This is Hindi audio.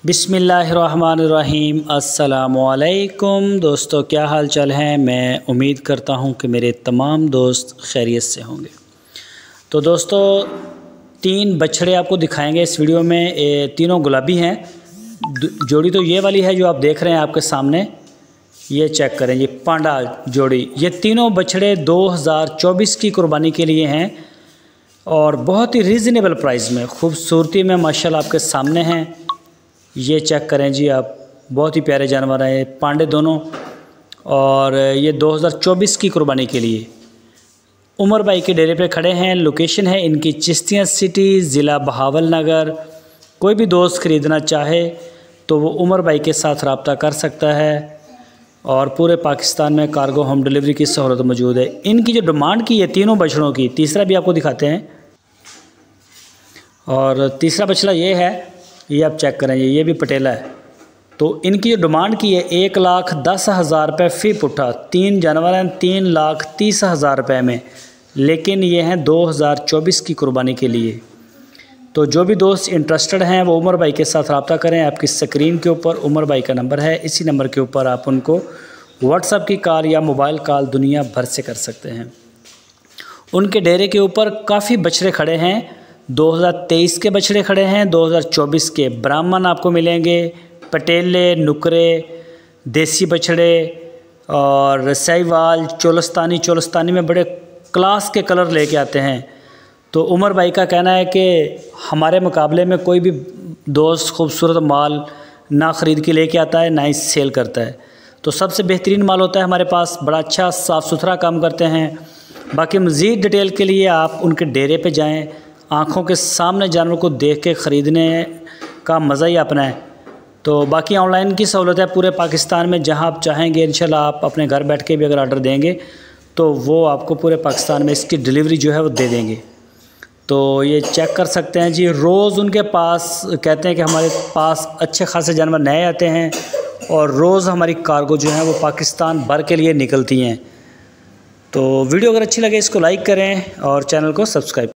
बिस्मिल्लाहिर्रहमानिर्रहीम। अस्सलामुअलैकुम दोस्तों, क्या हाल चाल है। मैं उम्मीद करता हूँ कि मेरे तमाम दोस्त खैरियत से होंगे। तो दोस्तों, 3 बछड़े आपको दिखाएंगे इस वीडियो में। तीनों गुलाबी हैं। जोड़ी तो ये वाली है जो आप देख रहे हैं आपके सामने, ये चेक करें, ये पांडा जोड़ी। ये तीनों बछड़े 2024 की कुर्बानी के लिए हैं और बहुत ही रीज़नेबल प्राइस में, खूबसूरती में माशाल्लाह आपके सामने हैं। ये चेक करें जी आप, बहुत ही प्यारे जानवर हैं पांडे दोनों, और ये 2024 की कुर्बानी के लिए उमर भाई के डेरे पे खड़े हैं। लोकेशन है इनकी चिश्तिया सिटी, ज़िला बहावलनगर। कोई भी दोस्त ख़रीदना चाहे तो वो उमर भाई के साथ रब्ता कर सकता है और पूरे पाकिस्तान में कार्गो होम डिलीवरी की सहूलत मौजूद है। इनकी जो डिमांड की है तीनों बछड़ों की, तीसरा भी आपको दिखाते हैं। और तीसरा बछड़ा ये है, ये आप चेक करें, ये भी पटेला है। तो इनकी जो डिमांड की है 1,10,000 रुपये फ़ी पुट्ठा। 3 जानवर हैं, 3,30,000 रुपये में, लेकिन ये हैं 2024 की कुर्बानी के लिए। तो जो भी दोस्त इंटरेस्टेड हैं वो उमर भाई के साथ रब्ता करें। आपकी स्क्रीन के ऊपर उमर भाई का नंबर है, इसी नंबर के ऊपर आप उनको व्हाट्सएप की कॉल या मोबाइल कॉल दुनिया भर से कर सकते हैं। उनके डेरे के ऊपर काफ़ी बछड़े खड़े हैं। 2023 के बछड़े खड़े हैं, 2024 के। ब्राह्मण आपको मिलेंगे, पटेले, नुकरे, देसी बछड़े और साहिवाल, चोलस्तानी में बड़े क्लास के कलर लेके आते हैं। तो उमर भाई का कहना है कि हमारे मुकाबले में कोई भी दोस्त खूबसूरत माल ना ख़रीद के लेके आता है, ना ही सेल करता है। तो सबसे बेहतरीन माल होता है हमारे पास, बड़ा अच्छा साफ़ सुथरा काम करते हैं। बाकी मज़ीद डिटेल के लिए आप उनके डेरे पे जाएं, आँखों के सामने जानवर को देख के ख़रीदने का मज़ा ही अपना है। तो बाकी ऑनलाइन की सहूलत है पूरे पाकिस्तान में, जहां आप चाहेंगे इंशाल्लाह आप अपने घर बैठ के भी अगर ऑर्डर देंगे तो वो आपको पूरे पाकिस्तान में इसकी डिलीवरी जो है वो दे देंगे। तो ये चेक कर सकते हैं जी। रोज़ उनके पास कहते हैं कि हमारे पास अच्छे खासे जानवर नए आते हैं और रोज़ हमारी कार्गो जो है वो पाकिस्तान भर के लिए निकलती हैं। तो वीडियो अगर अच्छी लगे इसको लाइक करें और चैनल को सब्सक्राइब